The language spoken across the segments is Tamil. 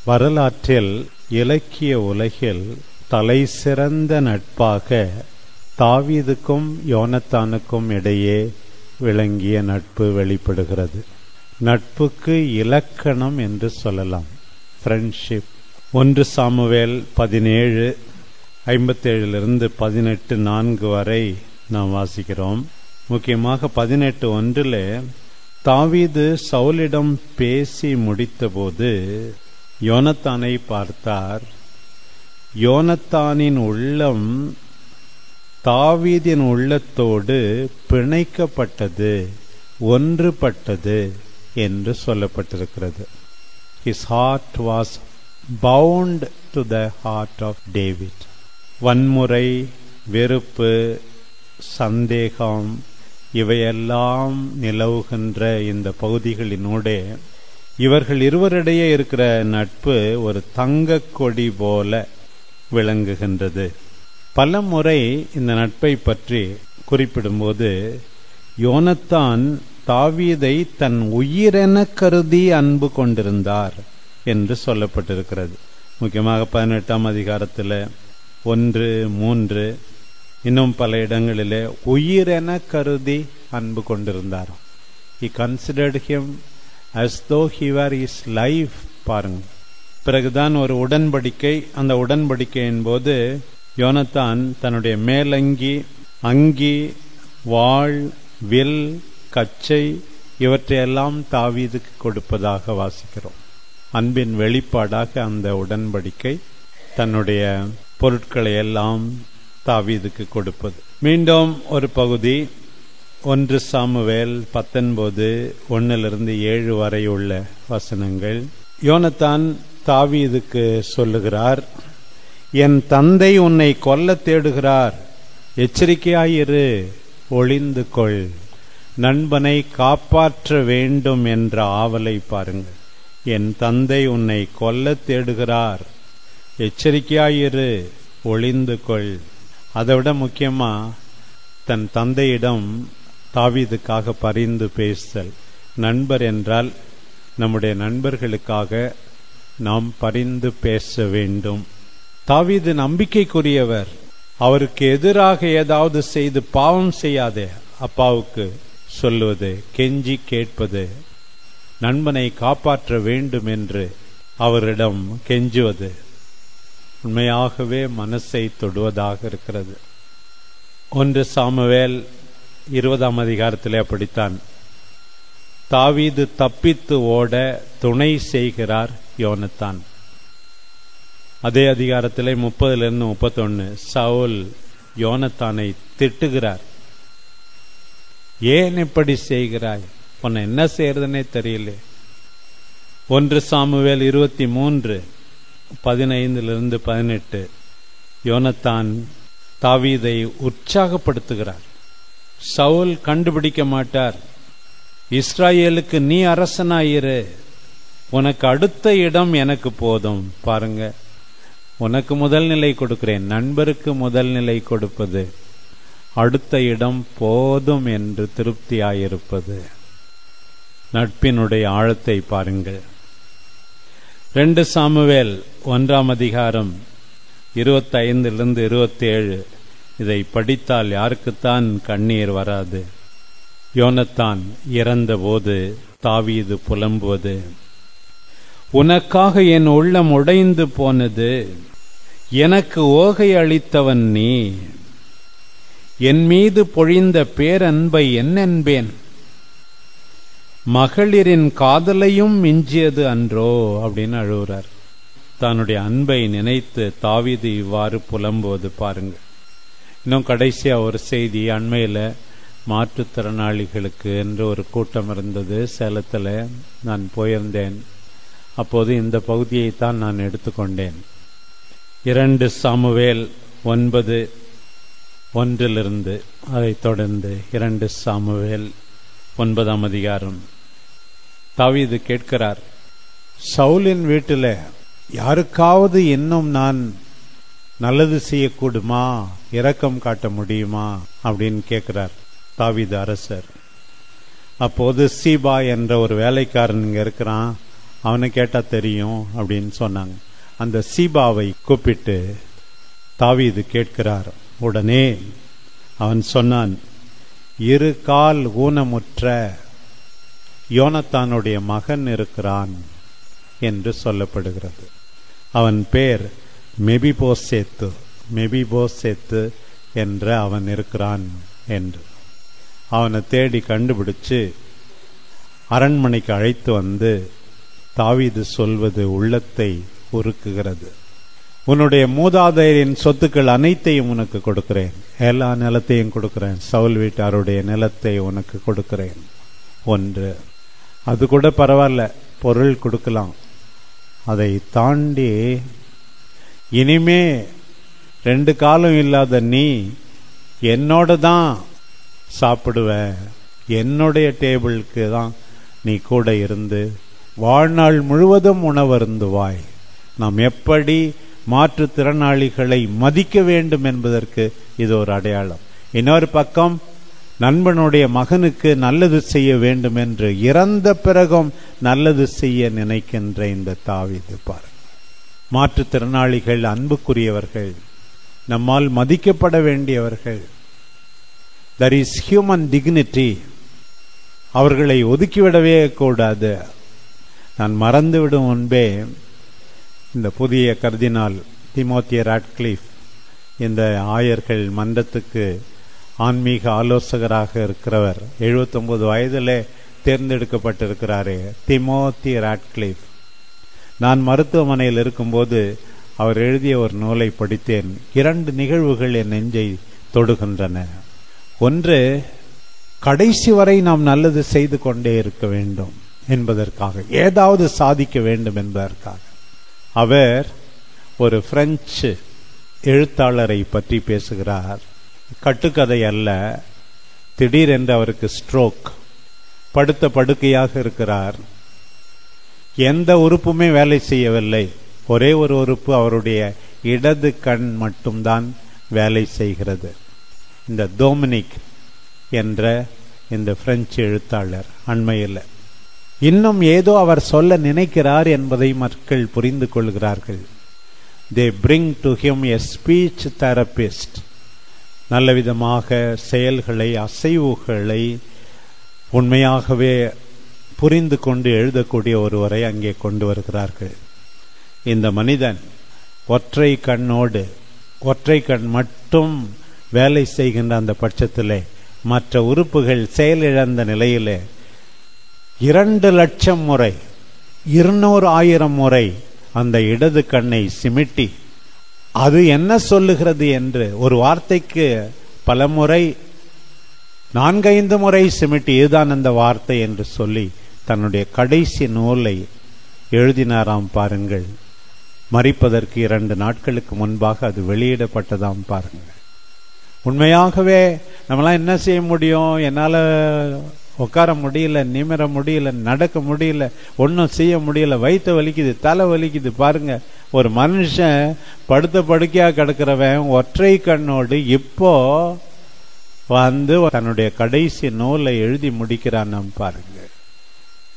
வரலாற்றில் இலக்கிய உலகில் தலை சிறந்த நட்பாக தாவீதுக்கும் யோனத்தானுக்கும் இடையே விளங்கிய நட்பு வெளிப்படுகிறது. நட்புக்கு இலக்கணம் என்று சொல்லலாம், ஃப்ரெண்ட்ஷிப். 1 சாமுவேல் 17:57-18 வரை நாம் வாசிக்கிறோம். முக்கியமாக 18:1 தாவீது சவுலிடம் பேசி முடித்தபோது யோனத்தானை பார்த்தார். யோனத்தானின் உள்ளம் தாவீதின் உள்ளத்தோடு பிணைக்கப்பட்டது, ஒன்றுபட்டது என்று சொல்லப்பட்டிருக்கிறது. His heart was bound to the heart of David. வன்முறை, வெறுப்பு, சந்தேகம் இவையெல்லாம் நிலவுகின்ற இந்த பகுதிகளினூடே இவர்கள் இருவரிடையே இருக்கிற நட்பு ஒரு தங்க கொடி போல விளங்குகின்றது. பல முறை இந்த நட்பை பற்றி குறிப்பிடும்போது யோனத்தான் தாவீதை தன் உயிரென கருதி அன்பு கொண்டிருந்தார் என்று சொல்லப்பட்டிருக்கிறது. முக்கியமாக 18ஆம் அதிகாரத்தில் 1-3 இன்னும் பல இடங்களிலே உயிரென கருதி அன்பு கொண்டிருந்தார். He considered him as though he were his life. பாருங்க, பிறகுதான் ஒரு உடன்படிக்கை. அந்த உடன்படிக்கையின் போது யோனத்தான் தன்னுடைய மேலங்கி, அங்கி, வாள், வில், கச்சை இவற்றையெல்லாம் தாவீதுக்கு கொடுப்பதாக வாசிக்கிறோம். அன்பின் வெளிப்பாடாக அந்த உடன்படிக்கை தன்னுடைய பொருட்களை எல்லாம் தாவீதுக்கு கொடுப்பது. மீண்டும் ஒரு பகுதி 1 சாமுவேல் 19:1-7 வரை உள்ள வசனங்கள். யோனத்தான் தாவீதுக்கு சொல்லுகிறார், என் தந்தை உன்னை கொல்ல தேடுகிறார், எச்சரிக்கையாயிரு, ஒளிந்து கொள். நண்பனை காப்பாற்ற வேண்டும் என்ற ஆவலை பாருங்கள். என் தந்தை உன்னை கொல்ல தேடுகிறார், எச்சரிக்கையாயிரு, ஒளிந்து கொள். அதைவிட முக்கியமா தன் தந்தையிடம் தாவீதுக்காக பரிந்து பேசல். நண்பர் என்றால் நம்முடைய நண்பர்களுக்காக நாம் பரிந்து பேச வேண்டும். தாவீது நம்பிக்கைக்குரியவர். அவருக்கு எதிராக ஏதாவது செய்து பாவம் செய்யாதே அப்பாவுக்கு சொல்லுவது, கெஞ்சி கேட்பது, நண்பனை காப்பாற்ற வேண்டும் என்று அவரிடம் கெஞ்சுவது உண்மையாகவே மனசை தொடுவதாக இருக்கிறது. 1 சாமுவேல் 20ஆம் அதிகாரத்திலே அப்படித்தான். தாவீது தப்பித்து ஓட துணை செய்கிறார் யோனத்தான். அதே அதிகாரத்திலே 30-31 சவுல் யோனத்தானை திட்டுகிறார். ஏன் இப்படி செய்கிறாய், உன்னை என்ன செய்யறதுன்னே தெரியல. 1 சாமுவேல் 23:15-18 யோனத்தான் தாவீதை உற்சாகப்படுத்துகிறார். சவுல் கண்டுபிடிக்க மாட்டார். இஸ்ராயேலுக்கு நீ அரசனாயிரு, உனக்கு அடுத்த இடம் எனக்கு போதும். பாருங்க, உனக்கு முதல் நிலை கொடுக்கிறேன். நண்பருக்கு முதல் நிலை கொடுப்பது, அடுத்த இடம் போதும் என்று திருப்தியாயிருப்பது. நட்பினுடைய ஆழத்தை பாருங்கள். 2 சாமுவேல் 1ஆம் அதிகாரம் 25-27 இதை படித்தால் யாருக்குத்தான் கண்ணீர் வராது. யோனத்தான் இறந்தபோது தாவீது புலம்புவது, உனக்காக என் உள்ளம் உடைந்து போனது, எனக்கு ஓகை அளித்தவன் நீ, என் மீது பொழிந்த பேரன்பை என்னென்பேன், மகளிரின் காதலையும் மிஞ்சியது அன்றோ அப்படின்னு அழுகிறார். தன்னுடைய அன்பை நினைத்து தாவீது இவ்வாறு புலம்புவது பாருங்க. இன்னும் கடைசியா ஒரு செய்தி. அண்மையில் மாற்றுத்திறனாளிகளுக்கு என்று ஒரு கூட்டம் இருந்தது சேலத்தில். நான் போயிருந்தேன். அப்போது இந்த பகுதியை தான் நான் எடுத்துக்கொண்டேன். 2 சாமுவேல் 9:1 அதைத் தொடர்ந்து 2 சாமுவேல் 9ஆம் அதிகாரம். தாவீது கேட்கிறார், சவுலின் வீட்டில் யாருக்காவது இன்னும் நான் நல்லது செய்யக்கூடுமா, இரக்கம் காட்ட முடியுமா அப்படின்னு கேட்கிறார் தாவீது அரசர். அப்போது சீபா என்ற ஒரு வேலைக்காரன் இங்க இருக்கிறான், அவனை கேட்டா தெரியும் அப்படின்னு சொன்னாங்க. அந்த சீபாவை கூப்பிட்டு தாவீது கேட்கிறார். உடனே அவன் சொன்னான், 2 கால் ஊனமுற்ற யோனத்தானுடைய மகன் இருக்கிறான் என்று சொல்லப்படுகிறது. அவன் பேர் மெபிபோசேத்து, மெபிபோசேத்து என்ற அவன் இருக்கிறான் என்று. அவனை தேடி கண்டுபிடிச்சு அரண்மனைக்கு அழைத்து வந்து தாவீது சொல்வது உள்ளத்தை உருக்குகிறது. உன்னுடைய மூதாதையரின் சொத்துக்கள் அனைத்தையும் உனக்கு கொடுக்கிறேன், எல்லா நிலத்தையும் கொடுக்கிறேன், சவுல் வீட்டாருடைய நிலத்தை உனக்கு கொடுக்கிறேன். ஒன்று, அது கூட பரவாயில்ல, பொருள் கொடுக்கலாம். அதை தாண்டி இனிமே 2 காலம் இல்லாத நீ என்னோட தான் சாப்பிடுவ, என்னுடைய டேபிளுக்கு தான் நீ கூட இருந்து வாழ்நாள் முழுவதும் உணவருந்துவாய். நாம் எப்படி மாற்றுத்திறனாளிகளை மதிக்க வேண்டும் என்பதற்கு இது ஒரு அடையாளம். இன்னொரு பக்கம் நண்பனுடைய மகனுக்கு நல்லது செய்ய வேண்டும் என்று இறந்த பிறகும் நல்லது செய்ய நினைக்கின்ற இந்த தாவீது பாருங்கள். மாற்றுத்திறனாளிகள் அன்புக்குரியவர்கள், நம்மால் மதிக்கப்பட வேண்டியவர்கள். there is human dignity. அவர்களை ஒதுக்கிவிடவே கூடாது. நான் மறந்துவிடும் முன்பே இந்த புதிய கர்தினால் திமோத்தி ராட்க்ளிஃப் இந்த ஆயர்கள் மன்றத்துக்கு ஆன்மீக ஆலோசகராக இருக்கிறவர், 79 வயதிலே தேர்ந்தெடுக்கப்பட்டிருக்கிறாரே, திமோத்தி ராட்க்ளிஃப். நான் மருத்துவமனையில் இருக்கும்போது அவர் எழுதிய ஒரு நூலை படித்தேன். 2 நிகழ்வுகள் என் நெஞ்சை தொடுகின்றன. ஒன்று, கடைசி வரை நாம் நல்லது செய்து கொண்டே இருக்க வேண்டும் என்பதற்காக, ஏதாவது சாதிக்க வேண்டும் என்பதற்காக. அவர் ஒரு பிரெஞ்சு எழுத்தாளரை பற்றி பேசுகிறார். கட்டுக்கதை அல்ல. திடீரென்று அவருக்கு ஸ்ட்ரோக், படுத்த படுக்கையாக இருக்கிறார். எந்த உறுப்புமே வேலை செய்யவில்லை. ஒரே ஒரு உறுப்பு, அவருடைய இடது கண் மட்டும்தான் வேலை செய்கிறது. இந்த டொமினிக் என்ற இந்த பிரெஞ்சு எழுத்தாளர் அண்மையில் இன்னும் ஏதோ அவர் சொல்ல நினைக்கிறார் என்பதை மக்கள் புரிந்து கொள்கிறார்கள். they bring to him a speech therapist. நல்ல விதமாக செயல்களை, அசைவுகளை உண்மையாகவே புரிந்து கொண்டு எழுதக்கூடிய ஒருவரை அங்கே கொண்டு வருகிறார்கள். இந்த மனிதன் ஒற்றை கண்ணோடு, ஒற்றை கண் மட்டும் வேலை செய்கின்ற அந்த பட்சத்திலே மற்ற உறுப்புகள் செயலிழந்த நிலையிலே 2 லட்சம் முறை, 200,000 முறை அந்த இடது கண்ணை சிமிட்டி அது என்ன சொல்லுகிறது என்று ஒரு வார்த்தைக்கு பல முறை 4-5 முறை சிமிட்டி இதுதான் அந்த வார்த்தை என்று சொல்லி தன்னுடைய கடைசி நூலை எழுதினாராம். பாருங்கள், மரிப்பதற்கு 2 நாட்களுக்கு முன்பாக அது வெளியிடப்பட்டதாம். பாருங்கள், உண்மையாகவே நம்மளாம் என்ன செய்ய முடியும்? என்னால் உட்கார முடியல, நிமிர முடியல, நடக்க முடியல, ஒன்றும் செய்ய முடியல, வயிற்று வலிக்குது, தலை வலிக்குது. பாருங்க, ஒரு மனுஷன் படுத்த படுக்கையா கிடக்கிறவன் ஒற்றை கண்ணோடு இப்போ வந்து தன்னுடைய கடைசி நூலை எழுதி முடிக்கிறான். நம்ம பாருங்க,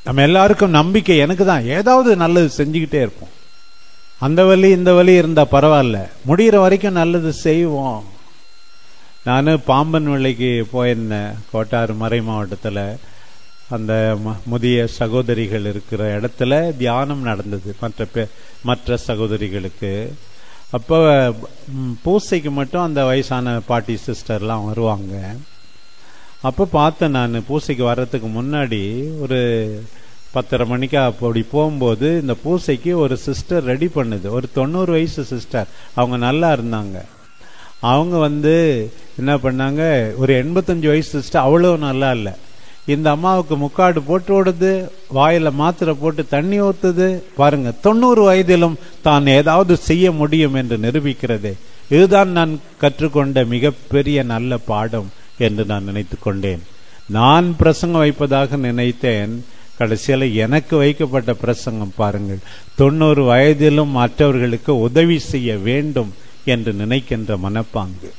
நம்ம எல்லாருக்கும் நம்பிக்கை எனக்கு தான், ஏதாவது நல்லது செஞ்சுக்கிட்டே இருப்போம். அந்த வலி இந்த வலி இருந்தா பரவாயில்ல, முடிகிற வரைக்கும் நல்லது செய்வோம். நான் பாம்பன் விலைக்கு போயிருந்தேன், கோட்டாறு மறை மாவட்டத்தில். அந்த முதிய சகோதரிகள் இருக்கிற இடத்துல தியானம் நடந்தது மற்ற சகோதரிகளுக்கு. அப்போ பூசைக்கு மட்டும் அந்த வயசான பாட்டி சிஸ்டர்லாம் வருவாங்க. அப்போ பார்த்தேன், நான் பூசைக்கு வர்றதுக்கு முன்னாடி ஒரு 10:30 மணிக்கு அப்படி போகும்போது இந்த பூசைக்கு ஒரு சிஸ்டர் ரெடி பண்ணுது. ஒரு 90 வயசு சிஸ்டர், அவங்க நல்லா இருந்தாங்க. அவங்க வந்து என்ன பண்ணாங்க, ஒரு 85 வயசு சிஸ்டர், அவ்வளோ நல்லா இல்லை. இந்த அம்மாவுக்கு முக்காடு போட்டு ஓடுது, வாயில மாத்திரை போட்டு தண்ணி ஊத்துது. பாருங்க, 90 வயதிலும் தான் ஏதாவது செய்ய முடியும் என்று நிரூபிக்கிறது. இதுதான் நான் கற்றுக்கொண்ட மிகப்பெரிய நல்ல பாடம் என்று நான் நினைத்து கொண்டேன். நான் பிரசங்கம் வைப்பதாக நினைத்தேன், கடைசியில் எனக்கு வைக்கப்பட்ட பிரசங்கம் பாருங்கள், 90 வயதிலும் மற்றவர்களுக்கு உதவி செய்ய வேண்டும் என்று நினைக்கின்ற மனப்பாங்கு.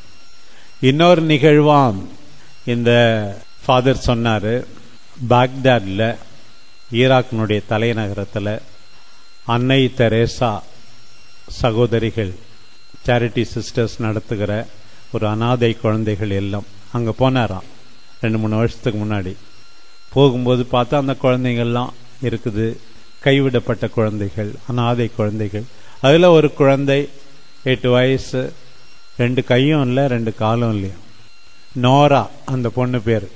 இன்னொரு நிகழ்வாம், இந்த ஃபாதர் சொன்னாரு, பாக்தாட்ல, ஈராக்கினுடைய தலைநகரத்தில் அன்னை தெரேசா சகோதரிகள் சேரிட்டி சிஸ்டர்ஸ் நடத்துகிற ஒரு அனாதை குழந்தைகள் எல்லாம் அங்கே போனாராம் 2-3 வருஷத்துக்கு முன்னாடி. போகும்போது பார்த்தா அந்த குழந்தைகள்லாம் இருக்குது, கைவிடப்பட்ட குழந்தைகள், அனாதை குழந்தைகள். அதில் ஒரு குழந்தை 8 வயசு, 2 கையும் இல்லை 2 காலும் இல்லையா, நோரா அந்த பொண்ணு பேர்.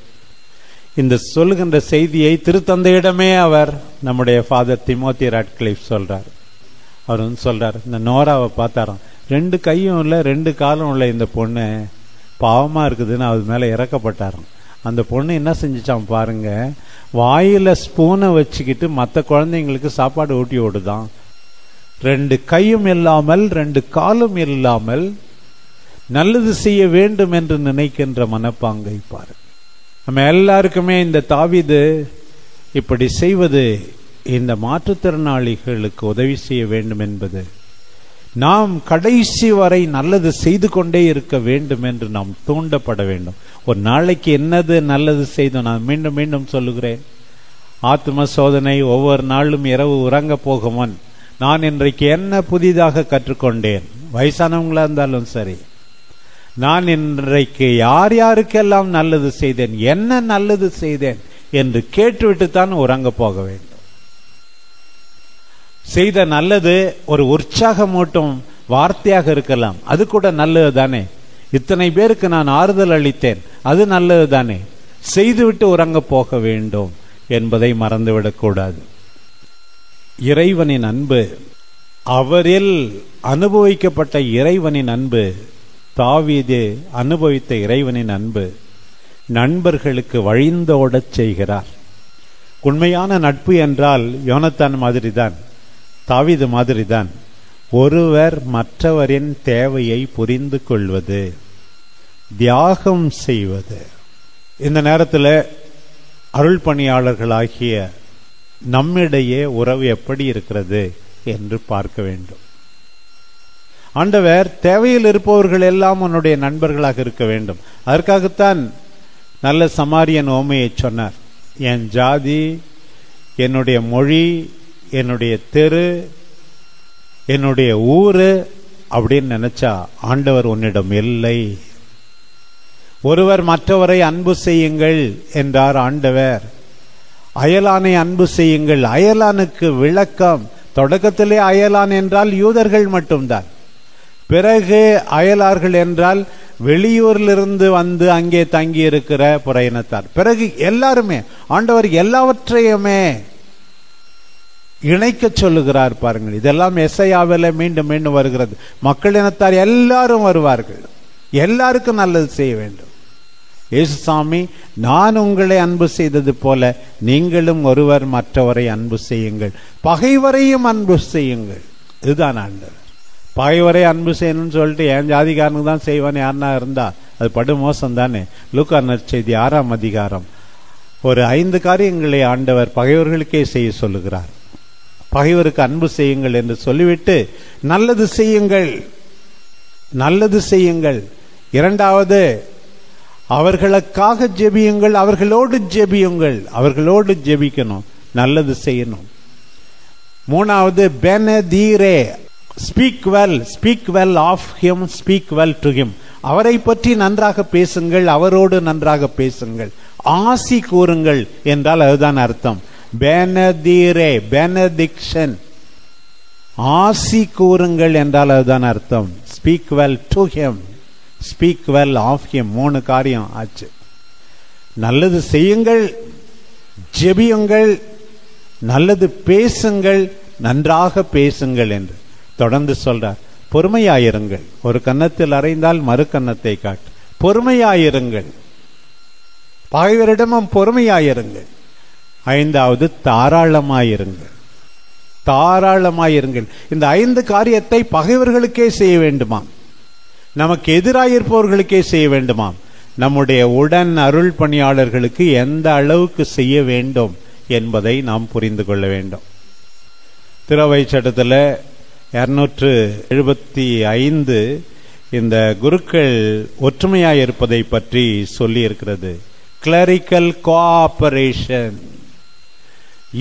இந்த சொல்லுகின்ற செய்தியை திருத்தந்தையிடமே அவர் நம்முடைய ஃபாதர் திமோத்தி ராட்க்ளிஃப் சொல்றார். அவர் வந்து சொல்றார், இந்த நோராவை பார்த்தாராம், 2 கையும் இல்லை 2 காலும் இல்லை, இந்த பொண்ணு பாவமா இருக்குதுன்னு அது மேல இறக்கப்பட்டாராம். அந்த பொண்ணு என்ன செஞ்சுச்சான் பாருங்க, வாயில ஸ்பூனை வச்சுக்கிட்டு மற்ற குழந்தைங்களுக்கு சாப்பாடு ஊட்டி விடுதான். 2 கையும் இல்லாமல் 2 காலும் இல்லாமல் நல்லது செய்ய வேண்டும் என்று நினைக்கின்ற மனப்பாங்கை பாரு. நம்ம எல்லாருக்குமே இந்த தாவீது இப்படி செய்வது, இந்த மாற்றுத்திறனாளிகளுக்கு உதவி செய்ய வேண்டும் என்பது, நாம் கடைசி வரை நல்லது செய்து கொண்டே இருக்க வேண்டும் என்று நாம் தூண்டப்பட வேண்டும். ஒரு நாளைக்கு என்னது நல்லது செய்தோம். நான் மீண்டும் மீண்டும் சொல்லுகிறேன், ஆத்ம சோதனை. ஒவ்வொரு நாளும் இரவு உறங்க போகும் முன் நான் இன்றைக்கு என்ன புதிதாக கற்றுக்கொண்டேன், வயசானவங்களா இருந்தாலும் சரி, நான் இன்றைக்கு யார் யாருக்கெல்லாம் நல்லது செய்தேன், என்ன நல்லது செய்தேன் என்று கேட்டுவிட்டு தான் உறங்க போக வேண்டும். செய்த நல்லது ஒரு உற்சாகமூட்டும் வார்த்தையாக இருக்கலாம், அது கூட நல்லது தானே. இத்தனை பேருக்கு நான் ஆறுதல் அளித்தேன், அது நல்லது தானே. செய்துவிட்டு உறங்க போக வேண்டும் என்பதை மறந்துவிடக்கூடாது. இறைவனின் அன்பு, அவரில் அனுபவிக்கப்பட்ட இறைவனின் அன்பு, தாவீது அனுபவித்த இறைவனின் அன்பு நண்பர்களுக்கு வழிந்தோடச் செய்கிறார். உண்மையான நட்பு என்றால் யோனத்தான் மாதிரிதான், தாவீது மாதிரிதான். ஒருவர் மற்றவரின் தேவையை புரிந்து கொள்வது, தியாகம் செய்வது. இந்த நேரத்தில் அருள் பணியாளர்களாகிய நம்மிடையே உறவு எப்படி இருக்கிறது என்று பார்க்க வேண்டும். ஆண்டவர் தேவையில் இருப்பவர்கள் எல்லாம் உன்னுடைய நண்பர்களாக இருக்க வேண்டும். அதற்காகத்தான் நல்ல சமாரியன் ஓமையை சொன்னார். என் ஜாதி, என்னுடைய மொழி, என்னுடைய தெரு, என்னுடைய ஊரு அப்படின்னு நினைச்சா ஆண்டவர் உன்னிடம் இல்லை. ஒருவர் மற்றவரை அன்பு செய்யுங்கள் என்றார் ஆண்டவர். அயலானை அன்பு செய்யுங்கள். அயலானுக்கு விளக்கம், தொடக்கத்திலே அயலான் என்றால் யூதர்கள் மட்டும்தான், பிறகு அயலார்கள் என்றால் வெளியூரிலிருந்து வந்து அங்கே தங்கி இருக்கிற புற இனத்தார், பிறகு எல்லாருமே. ஆண்டவர் எல்லாவற்றையுமே இணைக்க சொல்லுகிறார் பாருங்கள். இதெல்லாம் எசையாவில மீண்டும் மீண்டும் வருகிறது. மக்கள் இனத்தார் எல்லாரும் வருவார்கள், எல்லாருக்கும் நல்லது செய்ய வேண்டும். இயேசுசாமி, நான் உங்களை அன்பு செய்தது போல நீங்களும் ஒருவர் மற்றவரை அன்பு செய்யுங்கள், பகைவரையும் அன்பு செய்யுங்கள். இதுதான் ஆண்டவர். பகைவரை அன்பு செய்யணும்னு சொல்லிட்டு என் ஜாதிகாரனுக்கு தான் செய்வான் யாருன்னா இருந்தா அது படு மோசம் தானே. லூக்கா நற்செய்தி 6ஆம் அதிகாரம் ஒரு 5 காரியங்களை ஆண்டவர் பகைவர்களுக்கே செய்ய சொல்லுகிறார். பகைவருக்கு அன்பு செய்யுங்கள் என்று சொல்லிவிட்டு நல்லது செய்யுங்கள், நல்லது செய்யுங்கள். 2வது, அவர்களுக்காக ஜெபியுங்கள், அவர்களோடு ஜெபியுங்கள், அவர்களோடு ஜெபிக்கணும், நல்லது செய்யணும். 3வது, பெனதீரே, speak well of him, speak well to him. அவரை பற்றி நன்றாக பேசுங்கள், அவரோடு நன்றாக பேசுங்கள், ஆசி கூறுங்கள் என்றால் அதுதான் அர்த்தம். பெனதீரே, பெனடிக்ஷன், ஆசி கூறுங்கள் என்றால் அதுதான் அர்த்தம். Speak well to him, speak well of him. 3 காரியம் ஆச்சு. நல்லது செய்யுங்கள், ஜெபியுங்கள், நல்லது பேசுங்கள், நன்றாக பேசுங்கள் என்று தொடர்ந்து சொல்றார். பொறுமையாயிருங்கள், ஒரு கன்னத்தில் அறைந்தால் மறு கன்னத்தை காட்டு. பொறுமையாயிருங்கள், பகைவரிடமும் பொறுமையாயிருங்கள். 5வது, தாராளமாயிருங்கள், தாராளமாயிருங்கள். இந்த 5 காரியத்தை பகைவர்களுக்கே செய்ய வேண்டுமாம், நமக்கு எதிராயிருப்பவர்களுக்கே செய்ய வேண்டுமாம். நம்முடைய உடன் அருள் பணியாளர்களுக்கு எந்த அளவுக்கு செய்ய வேண்டும் என்பதை நாம் புரிந்து கொள்ள வேண்டும். திருவை சட்டத்தில் 275 இந்த குருக்கள் ஒற்றுமையாக இருப்பதை பற்றி சொல்லி இருக்கிறது. Clerical cooperation.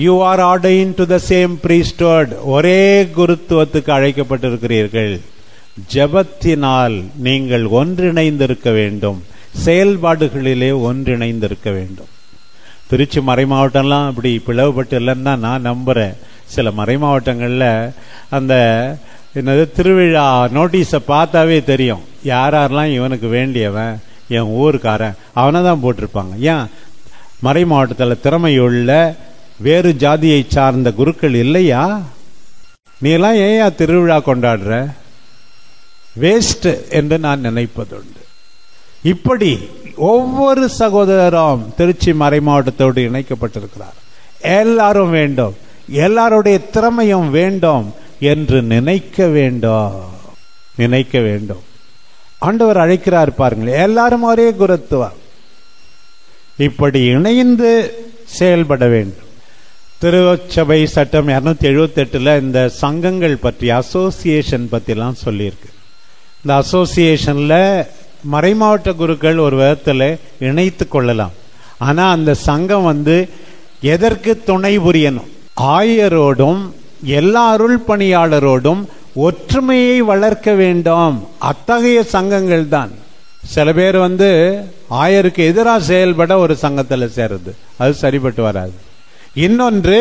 You are ordained to the same priesthood. ஒரே குருத்துவத்துக்கு அழைக்கப்பட்டிருக்கிறீர்கள். ஜெபத்தினால் நீங்கள் ஒன்றிணைந்திருக்க வேண்டும், செயல்பாடுகளிலே ஒன்றிணைந்திருக்க வேண்டும். திருச்சி மறை மாவட்டம்லாம் அப்படி பிளவுபட்டு இல்லைன்னு தான் நான் நம்புறேன். சில மறை மாவட்டங்களில் அந்த என்னது திருவிழா நோட்டீஸை பார்த்தாவே தெரியும் யாரெல்லாம் இவனுக்கு வேண்டியவன், என் ஊருக்காரன், அவனை தான் போட்டிருப்பாங்க. ஏன் மறை மாவட்டத்தில் திறமையுள்ள வேறு ஜாதியை சார்ந்த குருக்கள் இல்லையா? நீ எல்லாம் ஏன் திருவிழா கொண்டாடுற? வேஸ்ட் என்று நான் நினைப்பதுண்டு. இப்படி ஒவ்வொரு சகோதரரும் திருச்சி மறை மாவட்டத்தோடு இணைக்கப்பட்டிருக்கிறார். எல்லாரும் வேண்டும், எல்லாருடைய திறமையும் வேண்டும் என்று நினைக்க வேண்டும். ஆண்டவர் அழைக்கிறார் பாருங்கள், எல்லாரும் ஒரே குருத்துவம். இப்படி இணைந்து செயல்பட வேண்டும். திருச்சபை சட்டம் 278 இந்த சங்கங்கள் பற்றி, அசோசியேஷன் பற்றிலாம் சொல்லியிருக்கு. இந்த அசோசியேஷன்ல மறைமாவட்ட குருக்கள் ஒரு விதத்தில் இணைத்து கொள்ளலாம். ஆனா அந்த சங்கம் எதற்கு துணை புரியணும்? ஆயரோடும் எல்லா அருள் பணியாளரோடும் ஒற்றுமையை வளர்க்க வேண்டும். அத்தகைய சங்கங்கள் தான். சில பேர் ஆயருக்கு எதிராக செயல்பட ஒரு சங்கத்தில் சேருது, அது சரிபட்டு வராது. இன்னொன்று,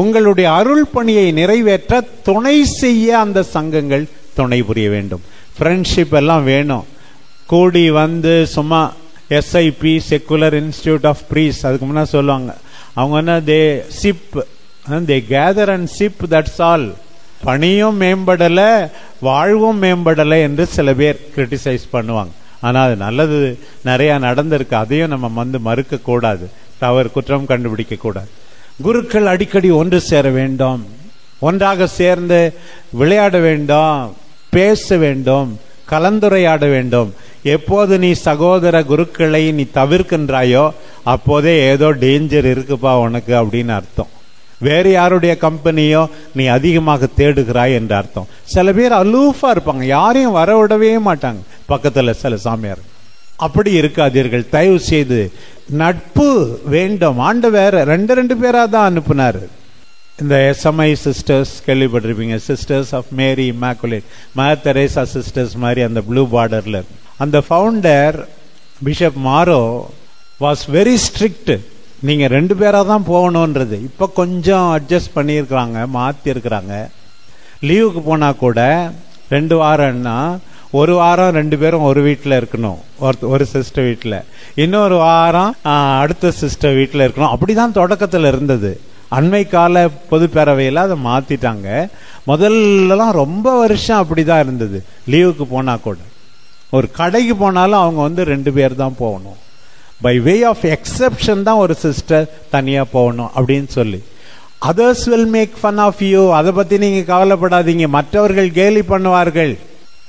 உங்களுடைய அருள் பணியை நிறைவேற்ற துணை செய்ய அந்த சங்கங்கள் துணை புரிய வேண்டும். ஃப்ரெண்ட்ஷிப் எல்லாம் வேணும். கூடி சும்மா SIP secular institute of priests அதுக்கு முன்னாடி சொல்லுவாங்க, அவங்க they sip, they gather and sip, that's all. பணியும் மேம்படல, வாழ்வும் மேம்படலை என்று சில பேர் கிரிட்டிசைஸ் பண்ணுவாங்க. ஆனால் அது நல்லது நிறைய நடந்திருக்கு, அதையும் நம்ம மறுக்க கூடாது, தவறு குற்றம் கண்டுபிடிக்க கூடாது. குருக்கள் அடிக்கடி ஒன்று சேர வேண்டும், ஒன்றாக சேர்ந்து விளையாட வேண்டும், பேச வேண்டும், கலந்துரையாட வேண்டும். எப்போது நீ சகோதர குருக்களை நீ தவிர்க்கின்றாயோ அப்போதே ஏதோ டேஞ்சர் இருக்குப்பா உனக்கு அப்படின்னு அர்த்தம். வேறு யாருடைய கம்பெனியோ நீ அதிகமாக தேடுகிறாய் என்று அர்த்தம். சில பேர் அலூஃபா இருப்பாங்க, யாரையும் வரவிடவே மாட்டாங்க பக்கத்துல. சில சாமியார் அப்படி இருக்காதீர்கள், தயவு செய்து. நட்பு வேண்டும். ஆண்டவர் ரெண்டு பேரா தான் அனுப்புனாரு. இந்த SMI சிஸ்டர்ஸ் கேள்விப்பட்டிருப்பீங்க, sisters of Mary immaculate, mother Teresa sisters மாதிரி அந்த ப்ளூ பார்டர்ல. அந்த founder bishop Maro was very strict. நீங்க 2 பேரா தான் போகணும்ன்றது. இப்ப கொஞ்சம் அட்ஜஸ்ட் பண்ணியிருக்கிறாங்க, மாத்தி இருக்கிறாங்க. லீவுக்கு போனா கூட 2 வாரம்னா 1 வாரம் 2 பேரும் ஒரு வீட்டில் இருக்கணும், ஒரு சிஸ்டர் வீட்டில், இன்னொரு வாரம் அடுத்த சிஸ்டர் வீட்டில் இருக்கணும். அப்படிதான் தொடக்கத்தில் இருந்தது. அண்மை கால பொது பேரவையில் அதை மாத்திட்டாங்க. முதல்லலாம் ரொம்ப வருஷம் அப்படிதான் இருந்தது. லீவுக்கு போனா கூட, ஒரு கடைக்கு போனாலும் அவங்க 2 பேர் தான் போகணும். பை வே ஆஃப் எக்ஸெப்ஷன் தான் ஒரு சிஸ்டர் தனியா போகணும் அப்படின்னு சொல்லி. Others will make fun of you, அதை பத்தி நீங்க கவலைப்படாதீங்க, மற்றவர்கள் கேலி பண்ணுவார்கள்.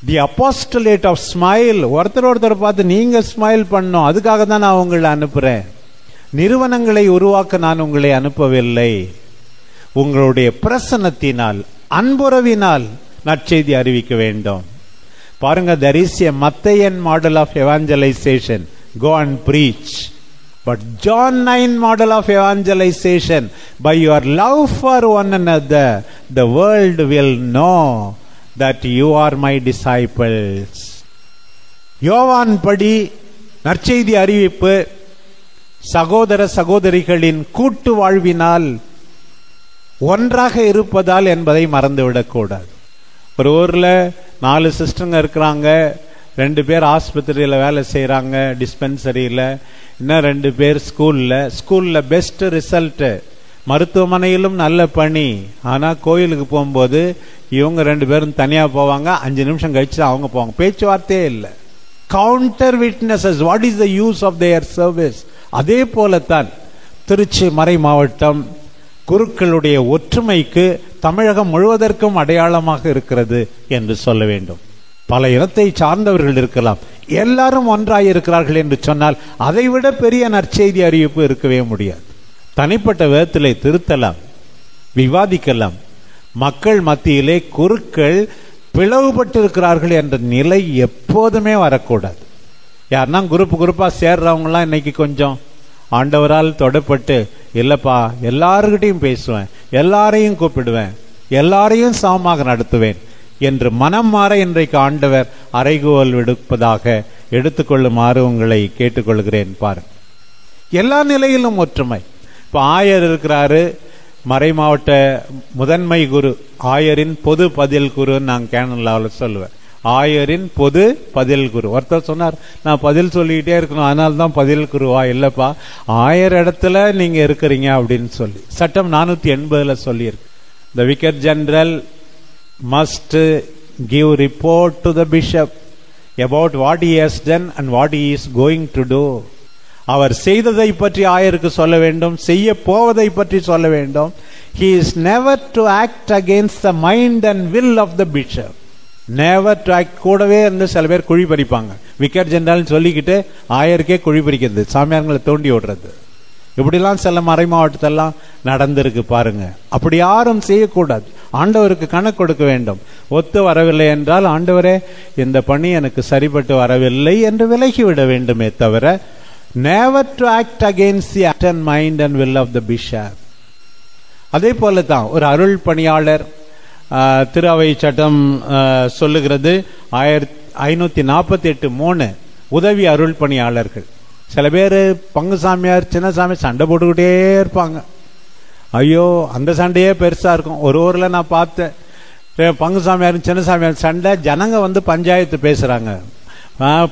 தி அப்போஸ்டலேட் ஆஃப் ஸ்மைல், ஒருத்தர் பார்த்து நீங்க ஸ்மைல் பண்ணணும், அதுக்காக தான் நான் உங்களை அனுப்புறேன். நிறுவனங்களை உருவாக்க நான் உங்களை அனுப்பவில்லை. உங்களுடைய பிரசன்னத்தினால், அன்புறவினால் நற்செய்தி அறிவிக்க வேண்டும். பாருங்க, there is a Matthian model of evangelization, go and preach. But John 9 model of evangelization, by your love for one another, the world will know that you are my disciples. யோவான் படி நற்செய்தி அறிவிப்பு சகோதர சகோதரிகளின் கூட்டு வாழ்வினால் ஒன்றாக இருப்பதால் என்பதை மறந்துவிடக் கூடாது. ஒரு ஊர்ல 4 சிஸ்டருங்க இருக்கிறாங்க, 2 பேர் ஆஸ்பத்திரியில வேலை செய்யறாங்க, டிஸ்பென்சரியில, இன்னும் 2 பேர் ஸ்கூல்ல பெஸ்ட் ரிசல்ட், மருத்துவமனையிலும் நல்ல பணி. ஆனா கோயிலுக்கு போகும்போது இவங்க 2 பேரும் தனியா போவாங்க, 5 நிமிஷம் கழிச்சு அவங்க போவாங்க, பேச்சுவார்த்தையே இல்லை. Counter witnesses, what is the use of their service? அதே போலத்தான் திருச்சி மறை மாவட்டம் குருக்களுடைய ஒற்றுமைக்கு தமிழகம் முழுவதற்கும் அடையாளமாக இருக்கிறது என்று சொல்ல வேண்டும். பல இனத்தை சார்ந்தவர்கள் இருக்கலாம், எல்லாரும் ஒன்றாயிருக்கிறார்கள் என்று சொன்னால் அதைவிட பெரிய நற்செய்தி அறிவிப்பு இருக்கவே முடியாது. தனிப்பட்ட விதத்திலே திருத்தலாம், விவாதிக்கலாம். மக்கள் மத்தியிலே குருக்கள் பிளவுபட்டிருக்கிறார்கள் என்ற நிலை எப்போதுமே வரக்கூடாது. யாருன்னா குரூப்பா சேர்றவங்கலாம் இன்னைக்கு கொஞ்சம் ஆண்டவரால் தொடப்பட்டு, இல்லப்பா எல்லாருக்கிட்டையும் பேசுவேன், எல்லாரையும் கூப்பிடுவேன், எல்லாரையும் சமமாக நடத்துவேன் என்று மனம் மாற இன்றைக்கு ஆண்டவர் அறைகோல் விடுப்பதாக எடுத்துக்கொள்ளுமாறு உங்களை கேட்டுக்கொள்கிறேன். பாருங்க, எல்லா நிலையிலும் ஒற்றுமை. இப்ப ஆயர் இருக்கிறாரு, மறை மாவட்ட முதன்மை குரு, ஆயரின் பொது பதில் குரு நான் கேனலாவில் சொல்லுவேன். ஆயரின் பொது பதில் குரு. ஒருத்தர் சொன்னார், நான் பதில் சொல்லிக்கிட்டே இருக்கணும், அதனால தான் பதில் குருவா? இல்லப்பா, ஆயர் இடத்துல நீங்க இருக்கிறீங்க அப்படின்னு சொல்லி சட்டம் 480 சொல்லியிருக்கு. The vicar general must give report to the bishop about what he has done and what he is going to do. அவர் செய்ததை பற்றி ஆயருக்கு சொல்ல வேண்டும், செய்ய போவதை பற்றி சொல்ல வேண்டும். He is never to act against the mind and will of the bishop. Never to act. கூடவே இருந்து சில பேர் குழி பறிப்பாங்க. விக்கர் ஜெனரல் சொல்லிக்கிட்டு ஆயருக்கே குழி பறிக்கிறது, சாமியார்களை தோண்டி விடுறது, இப்படிலாம் சில மறை மாவட்டத்தெல்லாம் நடந்திருக்கு பாருங்க. அப்படி யாரும் செய்யக்கூடாது. ஆண்டவருக்கு கணக்கு கொடுக்க வேண்டும். ஒத்து வரவில்லை என்றால், ஆண்டவரே இந்த பணி எனக்கு சரிபட்டு வரவில்லை என்று விலகிவிட வேண்டுமே தவிர, never to act against the act and mind and will of the bishop. அதே போல தான் ஒரு அருள் பணியாளர், திரு அவை சட்டம் சொல்லுகிறது 1548(3) உதவி அருள் பணியாளர்கள். சில பேர் பங்கு சாமியார் சின்ன சாமியார் சண்டை போட்டுக்கிட்டே இருப்பாங்க. ஐயோ, அந்த சண்டையே பெருசா இருக்கும். ஒரு ஊரில் நான் பார்த்தேன், பங்கு சாமியார் சின்ன சாமியார் சண்டை, ஜனங்க வந்து பஞ்சாயத்து பேசுறாங்க,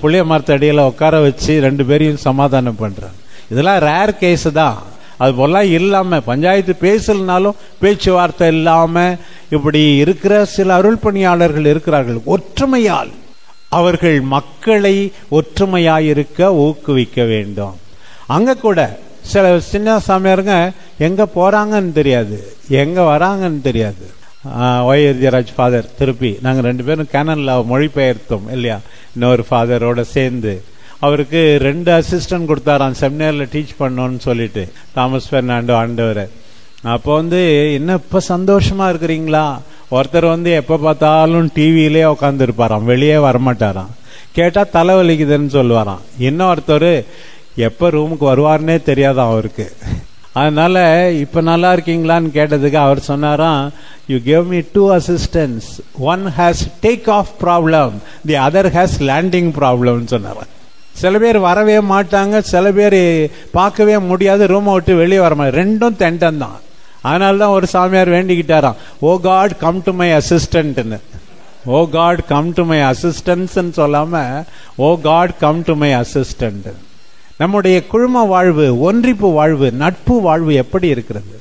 புளிய மரத்தடியில் உட்கார வச்சு 2 பேரையும் சமாதானம் பண்றாங்க. இதெல்லாம் ரேர் கேஸ் தான். அது போலாம் இல்லாம பஞ்சாயத்து பேசலனாலும் பேச்சுவார்த்தை இல்லாம இப்படி இருக்கிற சில அருள் பணியாளர்கள் இருக்கிறார்கள். ஒற்றுமையால் அவர்கள் மக்களை ஒற்றுமையாயிருக்க ஊக்குவிக்க வேண்டும். அங்க கூட சில சின்ன சாமியாருங்க எங்க போறாங்கன்னு தெரியாது, எங்க வராங்கன்னு தெரியாது. ஒய்எர்ஜராஜ் ஃபாதர் திருப்பி நாங்க 2 பேரும் கேனன்ல மொழிபெயர்த்தோம் இல்லையா, இன்னொரு ஃபாதரோட சேர்ந்து. அவருக்கு 2 அசிஸ்டன்ட் கொடுத்தாராம் செமினார்ல டீச் பண்ணோன்னு சொல்லிட்டு, தாமஸ் பெர்னாண்டோ ஆண்டவர். அப்போ வந்து என்ன இப்ப சந்தோஷமா இருக்கிறீங்களா? ஒருத்தர் வந்து எப்ப பார்த்தாலும் டிவியிலே உட்காந்து இருப்பாராம், வெளியே வரமாட்டாராம். கேட்டா தலைவலிக்குதுன்னு சொல்லுவாராம். இன்னொருத்தர் எப்ப ரூமுக்கு வருவார்னே தெரியாதான் அவருக்கு. அதனால இப்ப நல்லா இருக்கீங்களான்னு கேட்டதுக்கு அவர் சொன்னாராம், you give me 2 assistants, one has take off problem, the other has landing problem சொன்னாராம். சில பேர் வரவே மாட்டாங்க, சில பேர் பார்க்கவே முடியாது, ரூமை விட்டு வெளியே வர மாட்டாங்க, 2ம் தெண்டம் தான். அதனால்தான் ஒரு சாமியார் வேண்டிக்கிட்டாராம், oh god come to my அசிஸ்டன்ட்னு. Oh god come to my assistance சொல்லாம oh god come to my assistant. நம்முடைய குழும வாழ்வு, ஒன்றிப்பு வாழ்வு, நட்பு வாழ்வு எப்படி இருக்கிறது?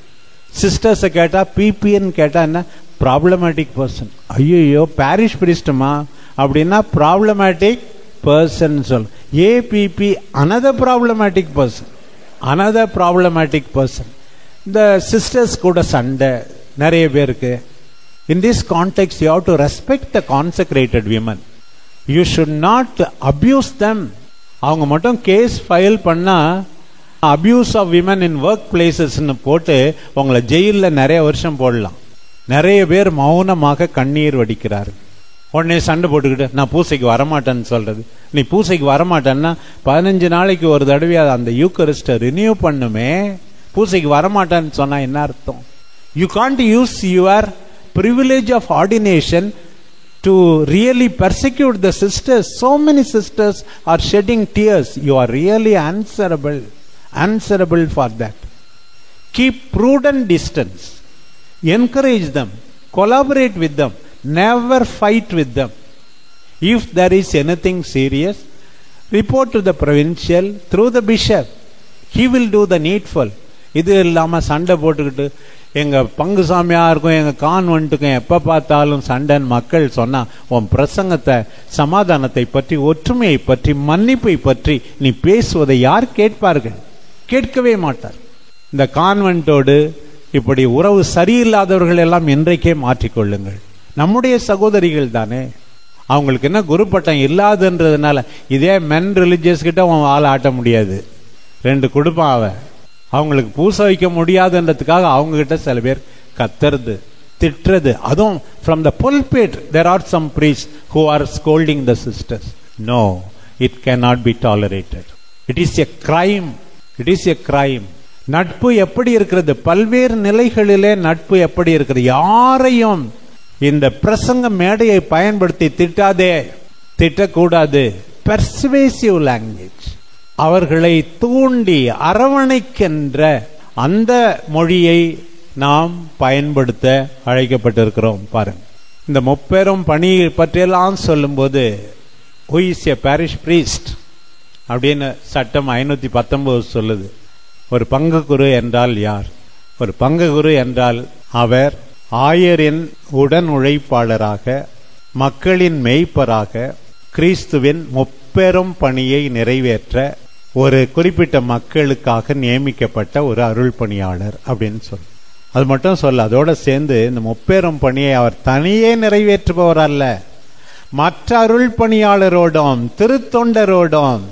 சிஸ்டர்ஸை கேட்டா பிபின்னு கேட்டா என்ன, ப்ராப்ளமேட்டிக் பர்சன். ஐயோ பாரிஷ் பிரிஸ்டமா அப்படின்னா ப்ராப்ளமேட்டிக் பர்சன் சொல். ABP another problematic person, another problematic person. இந்த சிஸ்டர்ஸ் கூட சண்டை நிறைய பேருக்கு. In this context you have to respect the consecrated women. You should not abuse them. அவங்க மட்டும் கேஸ் ஃபைல் பண்ணா abuse of women in work பிளேசஸ்ன்னு போட்டு உங்களை ஜெயிலில் நிறைய வருஷம் போடலாம். நிறைய பேர் மௌனமாக கண்ணீர் வடிக்கிறார்கள். உடனே சண்டை போட்டுக்கிட்டு நான் பூசைக்கு வரமாட்டேன்னு சொல்றது. நீ பூசைக்கு வரமாட்டேன்னா 15 நாளைக்கு ஒரு தடவை அந்த யூக்கரிஸ்டை ரினியூ பண்ணுமே. பூசைக்கு வரமாட்டேன்னு சொன்னா என்ன அர்த்தம்? You can't use your privilege of ordination to really persecute the sisters. So many sisters are shedding tears. You are really answerable for that. Keep prudent distance. Encourage them. Collaborate with them. Never fight with them. If there is anything serious, report to the provincial through the bishop. He will do the needful. இது இல்லாம சண்டை போட்டுக்கிட்டு எங்க பங்கு சாமியாருக்கும் எங்க கான்வென்ட்டுக்கும் எப்ப பார்த்தாலும் சண்டைன்னு மக்கள் சொன்னா, உன் பிரசங்கத்தை சமாதானத்தை பற்றி, ஒற்றுமையை பற்றி, மன்னிப்பை பற்றி நீ பேசுவதை யார் கேட்பார்கள்? கேட்கவே மாட்டார். இந்த கான்வென்ட்டோடு இப்படி உறவு சரியில்லாதவர்கள் எல்லாம் இன்றைக்கே மாற்றிக்கொள்ளுங்கள். நம்முடைய சகோதரிகள் தானே. அவங்களுக்கு என்ன குரு பட்டம் இல்லாதுன்றதுனால இதே மென் ரிலிஜியஸ் கிட்ட அவன் ஆள் ஆட்ட முடியாது. 2 கொடுப்பான் அவன். அவங்களுக்கு பூச வைக்க முடியாதுன்றதுக்காக அவங்க கிட்ட சில பேர் கத்துறது, திட்டுறது. அதுவும் from the pulpit there are some priests who are scolding the sisters. No, it cannot be tolerated. It is a crime. It is a crime. நட்பு எப்படி இருக்கிறது? பல்வேறு நிலைகளிலே நட்பு எப்படி இருக்கிறது? யாரையும் இந்த பிரசங்க மேடையை பயன்படுத்தி திட்டாதே, திட்டக்கூடாது. பெர்சுவேசிவ் லாங்குவேஜ், அவர்களை தூண்டி அரவணைக்கின்ற அந்த மொழியை நாம் பயன்படுத்த அழைக்கப்பட்டிருக்கிறோம். பாருங்க, இந்த முப்பெரும் பணி பற்றியெல்லாம் சொல்லும்போது who is a parish priest அப்படின்னு சட்டம் 519 சொல்லுது. ஒரு பங்கு குரு என்றால் யார்? ஒரு பங்கு குரு என்றால் அவர் ஆயரின் உடன் உழைப்பாளராக, மக்களின் மேய்ப்பராக, கிறிஸ்துவின் முப்பெரும் பணியை நிறைவேற்ற ஒரு குறிப்பிட்ட மக்களுக்காக நியமிக்கப்பட்ட ஒரு அருள் பணியாளர் அப்படின்னு சொல்லு. அது மட்டும் சொல்ல, அதோட சேர்ந்து இந்த முப்பெரும் பணியை அவர் தனியே நிறைவேற்றுபவர் அல்ல, மற்ற அருள் பணியாளரோடும் திருத்தொண்டரோடும்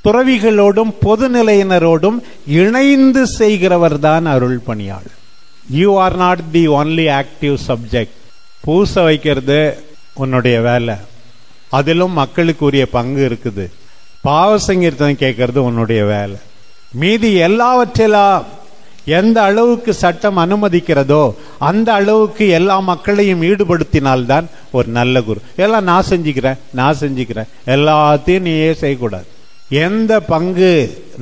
துறவிகளோடும் பொதுநிலையினரோடும் இணைந்து செய்கிறவர் தான் அருள் பணியாளர். You are not the only active subject. பூச வைக்கிறது உன்னுடைய வேலை, அதிலும் மக்களுக்கு உரிய பங்கு இருக்குது. பாவ சங்கீர்த்தனம் கேட்கறது உன்னுடைய வேலை. மீதி எல்லாவற்றிலும் எந்த அளவுக்கு சட்டம் அனுமதிக்கிறதோ அந்த அளவுக்கு எல்லா மக்களையும் ஈடுபடுத்தினால்தான் ஒரு நல்ல குரு. எல்லாம் நான் செஞ்சுக்கிறேன் எல்லாத்தையும் நீயே செய்யக்கூடாது. எந்த பங்கு,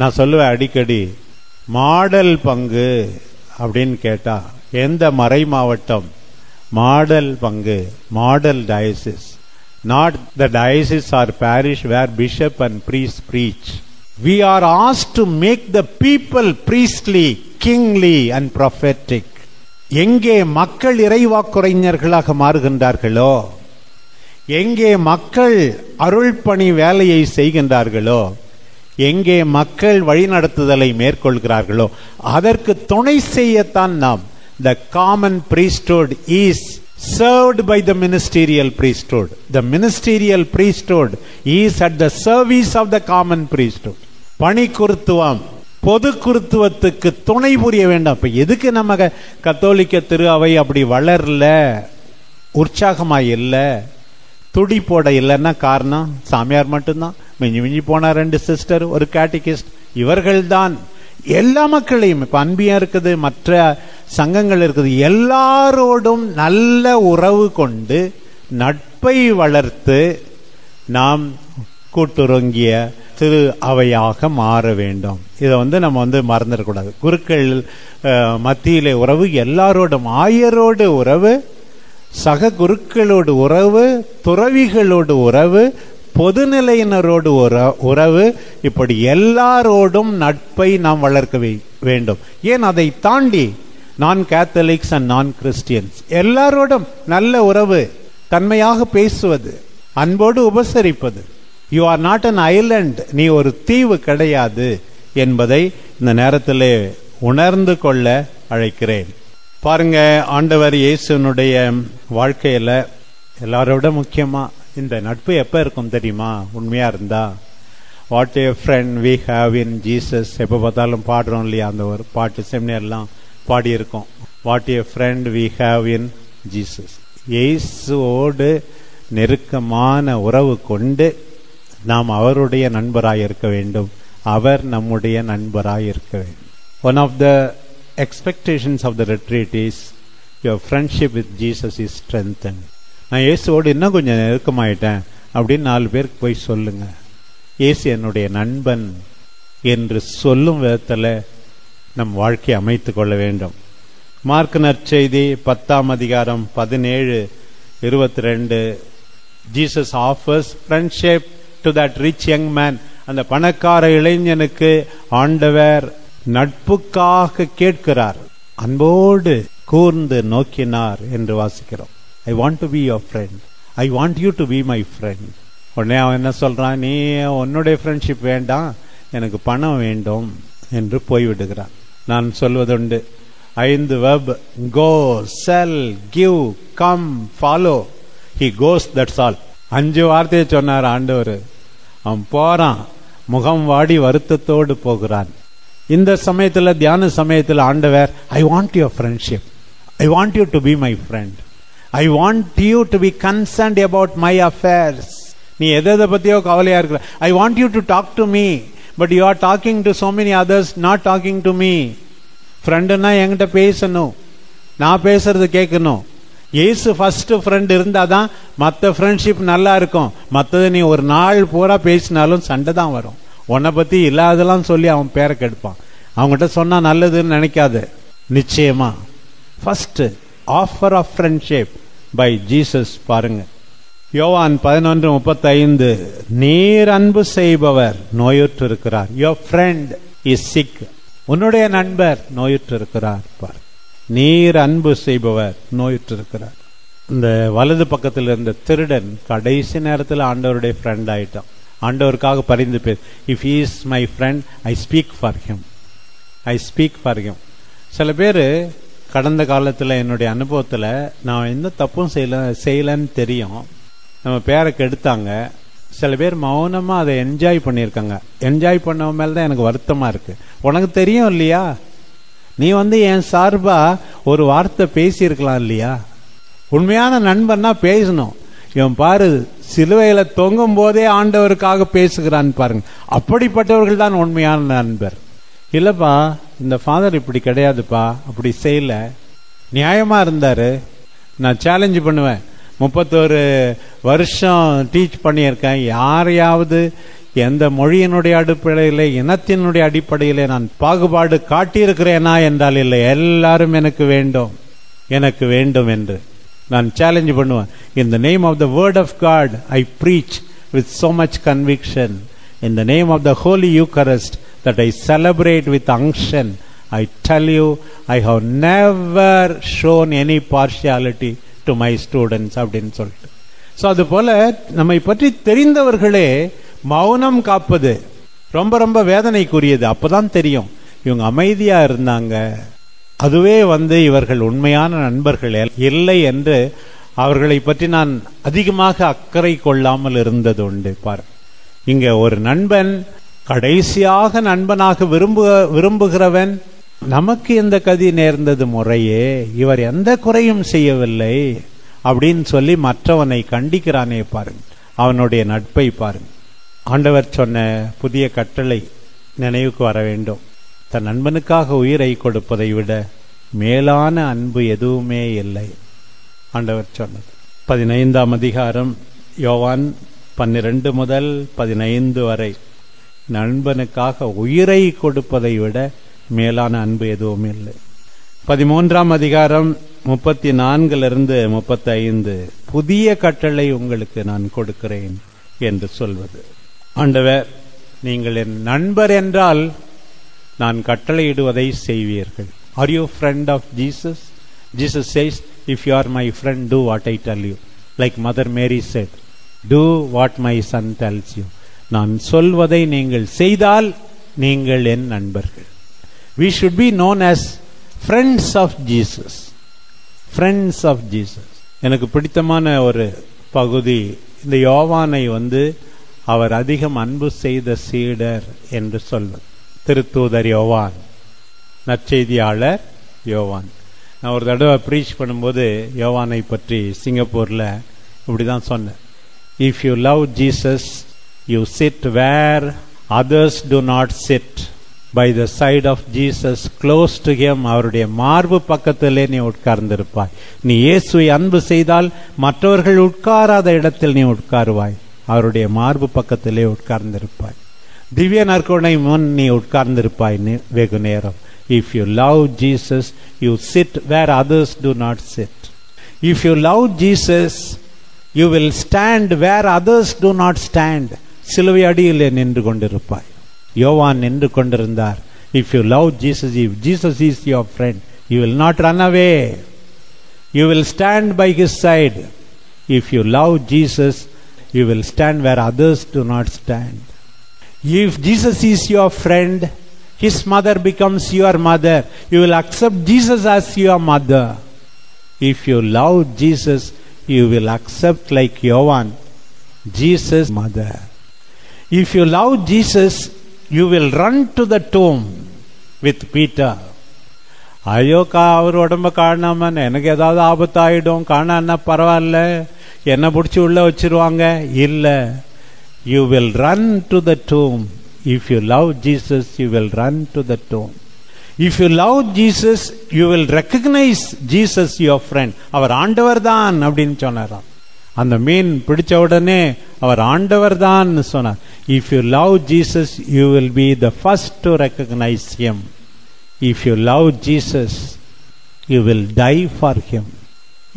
நான் சொல்லுவேன் அடிக்கடி, மாடல் பங்கு அப்படின்னு கேட்டா எந்த மறை மாவட்டம் மாடல் பங்கு? Model diocese, not the diocese or parish where bishop and priest preach. We are asked to make the people priestly, kingly and prophetic. எங்கே மக்கள் இறைவாக்குரைஞர்களாக மாறுகின்றார்களோ, எங்கே மக்கள் அருள் பணி வேலையை செய்கின்றார்களோ, எங்கே மக்கள் வழிநடத்துதலை மேற்கொள்கிறார்களோ அதற்கு துணை செய்யத்தான் நாம். The common priesthood is served by the ministerial priesthood. The ministerial priesthood is at the service of the common priesthood. பணி குருத்துவம் பொது குருத்துவத்துக்கு துணை புரிய வேண்டாம். இப்ப எதுக்கு நம்ம கத்தோலிக்க திரு அவை அப்படி வளரல, உற்சாகமா இல்ல, துடி போட இல்லைன்னா காரணம் சாமியார் மட்டும்தான். மிஞ்சி போனா 2 சிஸ்டர், ஒரு கேட்டிகிஸ்ட், இவர்கள்தான் எல்லா மக்களையும், இப்ப அன்பியா இருக்குது, மற்ற சங்கங்கள் இருக்குது, எல்லாரோடும் நல்ல உறவு கொண்டு நட்பை வளர்த்து நாம் கூட்டுறங்கிய திரு அவையாக மாற வேண்டும். இதை நம்ம மறந்துடக்கூடாது. குருக்கள் மத்தியிலே உறவு, எல்லாரோடும், ஆயரோடு உறவு, சக குருக்களோடு உறவு, துறவிகளோடு உறவு, பொதுநிலையினரோடு உறவு, இப்படி எல்லாரோடும் நட்பை நாம் வளர்க்க வேண்டும். ஏன் அதை தாண்டி நான் கேத்தலிக்ஸ் அண்ட் நான் கிறிஸ்டியன்ஸ் எல்லாரோடும் நல்ல உறவு, தன்மையாக பேசுவது, அன்போடு உபசரிப்பது. You are not an island, நீ ஒரு தீவு கிடையாது என்பதை இந்த நேரத்தில் உணர்ந்து கொள்ள அழைக்கிறேன். பாருங்க, ஆண்டவர் இயேசுனுடைய வாழ்க்கையில எல்லாரோட முக்கியமா இந்த நட்பு எப்ப இருக்கும் தெரியுமா? உண்மையா இருந்தா, what a friend we have in Jesus. எப்ப பார்த்தாலும் பாடுறோம் இல்லையா, அந்த ஒரு பாட்டு செமினார்லாம் பாடியிருக்கோம். What a friend we have in Jesus. இயேசுவோடு நெருக்கமான உறவு கொண்டு நாம் அவருடைய நண்பராய் இருக்க வேண்டும், அவர் நம்முடைய நண்பராய் இருக்க வேண்டும். One of the expectations of the retreat is your friendship with Jesus is strengthened. நான் இயேசுவோடு இன்னும் கொஞ்சம் நெருக்கமாயிட்டேன் அப்படின்னு 4 பேருக்கு போய் சொல்லுங்க. இயேசு என்னுடைய நண்பன் என்று சொல்லும் விதத்தில் நம் வாழ்க்கையை அமைத்து கொள்ள வேண்டும். மார்க் நற்செய்தி 10ஆம் அதிகாரம் 17-22 Jesus offers friendship to that rich young man. அந்த பணக்கார இளைஞனுக்கு ஆண்டவர் நட்புக்காக கேட்கிறார், அன்போடு கூர்ந்து நோக்கினார் என்று வாசிக்கிறோம். I want to be your friend, I want you to be my friend. உடனே அவன் என்ன சொல்றான்? நீ உன்னுடைய ஃப்ரெண்ட்ஷிப் வேண்டாம், எனக்கு பணம் வேண்டும் என்று போய்விடுகிறான். நான் சொல்வதுண்டு 5 verb, go, sell, give, come, follow. He goes, that's all. 5 வார்த்தையை சொன்னார் ஆண்டவர். அவன் போறான், முகம் வாடி வருத்தத்தோடு போகிறான். இந்த சமயத்துல, தியான சமயத்துல ஆண்டவர், I want your friendship, I want you to be my friend, I want you to be concerned about my affairs. நீ எதை பத்தியோ கவலையா இருக்கிற, I want you to talk to me. But you are talking to so many others, not talking to me. ஃப்ரெண்டுன்னா என்கிட்ட பேசணும், நான் பேசுறது கேட்கணும். ஏசு ஃபர்ஸ்ட் ஃப்ரெண்ட் இருந்தாதான் மற்ற ஃப்ரெண்ட்ஷிப் நல்லா இருக்கும். மற்றது நீ ஒரு நாள் பூரா பேசினாலும் சண்டை தான் வரும். உன்னை பத்தி இல்லாதெல்லாம் சொல்லி அவன் பேரை கெடுப்பான். அவங்ககிட்ட சொன்னா நல்லதுன்னு நினைக்காது. நிச்சயமா first offer of friendship by Jesus. பாருங்க, யோவான் 11:35, நீர் அன்பு செய்பவர் நோயுற்று இருக்கிறார். Your friend is sick. உன்னுடைய நண்பர் நோயுற்று இருக்கிறார். பார், நீர் அன்பு செய்பவர் நோயுற்று இருக்கிறார். இந்த வலது பக்கத்தில் இருந்த திருடன் கடைசி நேரத்தில் ஆண்டவருடைய ஃப்ரெண்ட் ஆயிட்டான். ஆண்டவருக்காக பரிந்து பேச, if he is my friend I speak for him, I speak for him. சில பேர் கடந்த காலத்தில் என்னுடைய அனுபவத்தில் நான் எந்த தப்பும் செய்யலன்னு தெரியும், நம்ம பேரை கெடுத்தாங்க. சில பேர் மௌனமாக அதை என்ஜாய் பண்ணியிருக்காங்க. என்ஜாய் பண்ண மேலே தான் எனக்கு வருத்தமாக இருக்குது. உனக்கு தெரியும் இல்லையா, நீ என் சார்பா ஒரு வார்த்தை பேசியிருக்கலாம் இல்லையா? உண்மையான நண்பன்னா பேசணும். இவன் பாரு, சிலுவையில் தொங்கும் போதே ஆண்டவருக்காக பேசுகிறான் பாருங்க. அப்படிப்பட்டவர்கள் தான் உண்மையான நண்பர். இல்லப்பா, இந்த ஃபாதர் இப்படி கிடையாதுப்பா, அப்படி செய்யல, நியாயமா இருந்தாரு. நான் சேலஞ்சு பண்ணுவேன். 31 வருஷம் டீச் பண்ணியிருக்கேன். யாரையாவது எந்த மொழியினுடைய அடிப்படையில், இனத்தினுடைய அடிப்படையில் நான் பாகுபாடு காட்டியிருக்கிறேனா என்றால் இல்லை. எல்லாரும் எனக்கு வேண்டும், எனக்கு வேண்டும் என்று நான் சேலஞ்ச் பண்ணுவேன். In the name of the word of God I preach with so much conviction. In the name of the Holy Eucharist that I celebrate with unction, I tell you, I have never shown any partiality to my students அப்படின்னு சொல்லிட்டு. ஸோ அது போல நம்மை பற்றி தெரிந்தவர்களே மௌனம் காப்பது ரொம்ப ரொம்ப வேதனைக்குரியது. அப்பதான் தெரியும் இவங்க அமைதியா இருந்தாங்க. அதுவே இவர்கள் உண்மையான நண்பர்கள் இல்லை என்று அவர்களை பற்றி நான் அதிகமாக அக்கறை கொள்ளாமல் இருந்தது உண்டு. பாரு, இங்க ஒரு நண்பன் கடைசியாக நண்பனாக விரும்புகிறவன், நமக்கு இந்த கதி நேர்ந்தது முறையே, இவர் எந்த குறையும் செய்யவில்லை அப்படின்னு சொல்லி மற்றவனை கண்டிக்கிறானே பாருங்க. அவனுடைய நட்பை பாருங்க. ஆண்டவர் சொன்ன புதிய கட்டளை நினைவுக்கு வர வேண்டும். தன் நண்பனுக்காக உயிரை கொடுப்பதை விட மேலான அன்பு எதுவுமே இல்லை. ஆண்டவர் சொன்னது 15ஆம் அதிகாரம் யோவான் 12 முதல் 15 வரை. நண்பனுக்காக உயிரை கொடுப்பதை விட மேலான அன்பு எதுவும் இல்லை. 13ஆம் அதிகாரம் 34 35, புதிய கட்டளை உங்களுக்கு நான் கொடுக்கிறேன் என்று சொல்வது. ஆண்டவர், நீங்கள் என் நண்பர் என்றால் நான் கட்டளையிடுவதை செய்வீர்கள். Are you friend of Jesus? Jesus says, if you are my friend, do what I tell you. Like Mother Mary said, do what my son tells you. நான் சொல்வதை நீங்கள் செய்தால் நீங்கள் என் நண்பர்கள். We should be known as friends of Jesus. Friends of Jesus. எனக்கு பிடித்தமான ஒரு பகுதி, இந்த யோவானை அவர் அதிகம் அன்பு செய்த சீடர் என்று சொல்வது. திருத்தூதர் யோவான், நற்செய்தியாளர் யோவான். நான் ஒரு தடவை ப்ரீச் பண்ணும்போது யோவானை பற்றி சிங்கப்பூரில் இப்படிதான் சொன்னேன். If you love Jesus, you sit where others do not sit. By the side of Jesus, close to him. அவருடைய மார்பு பக்கத்திலே நீ உட்கார்ந்திருப்பாய். நீ இயேசுவை அன்பு செய்தால் மற்றவர்கள் உட்காராத இடத்தில் நீ உட்காருவாய். அவருடைய மார்பு பக்கத்திலே உட்கார்ந்திருப்பாய். திவ்ய நற்கருணை முன் நீ உட்கார்ந்திருப்பாய் வெகு நேரம். If you love Jesus, you sit where others do not sit. If you love Jesus, you will stand where others do not stand. சிலுவை அடியிலே நின்று கொண்டிருப்பாய். யோவான் நின்று கொண்டிருந்தார். If you love Jesus, if Jesus is your friend, you will not run away. You will stand by his side. If you love Jesus, you will stand where others do not stand. If Jesus is your friend, his mother becomes your mother. You will accept Jesus as your mother. If you love Jesus, you will accept like Yovan, Jesus' mother. If you love Jesus, you will run to the tomb with Peter. ஐயோக்கா, அவர் உடம்ப காணாம எனக்கு ஏதாவது ஆபத்தாயிடும், காணான்னா பரவாயில்ல, என்ன பிடிச்சி உள்ள வச்சிருவாங்க. இல்ல, you will run to the tomb. If you love Jesus, you will run to the tomb. If you love Jesus, you will recognize Jesus your friend. அவர் ஆண்டவர் தான் அப்படின்னு சொன்னாராம். அந்த மீன் பிடிச்ச உடனே அவர் ஆண்டவர் தான் சொன்னார். If you love Jesus, you will be the first to recognize him. If you love Jesus, you will die for him.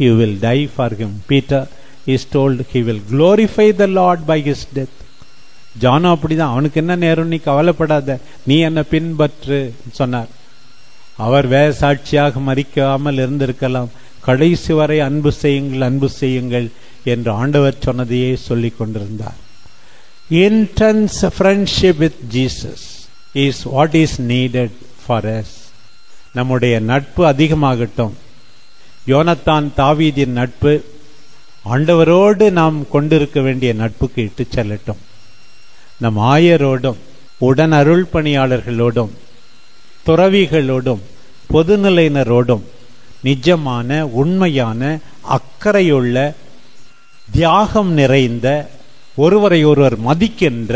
You will die for him. Peter is told he will glorify the Lord by his death. ஜானும் அப்படிதான், அவனுக்கு என்ன நேரம், நீ கவலைப்படாத, நீ என்ன பின்பற்று சொன்னார். அவர் வேற சாட்சியாக மறிக்காமல் இருந்திருக்கலாம். கடைசி வரை அன்பு செய்யுங்கள், அன்பு செய்யுங்கள் என்று ஆண்டவர் சொன்னதையே சொல்லிக் கொண்டிருந்தார். Intense friendship with Jesus is what is needed for us. நம்முடைய நட்பு அதிகமாகட்டும். யோனத்தான் தாவீதின் நட்பு ஆண்டவரோடு நாம் கொண்டிருக்க வேண்டிய நட்புக்கு இட்டு செல்லட்டும். நம் ஆயரோடும் உடன் அருள் பணியாளர்களோடும் துறவிகளோடும் பொதுநிலையினரோடும் நிஜமான உண்மையான அக்கறையுள்ள தியாகம் நிறைந்த ஒருவரை ஒருவர் மதிக்கின்ற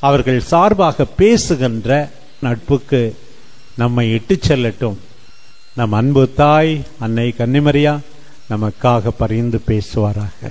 அவர்கள் சார்பாக பேசுகின்ற நட்புக்கு நம்மை இட்டு செல்லட்டும். நம் அன்பு தாய் அன்னை கன்னிமரியா நமக்காக பரிந்து பேசுவாராக.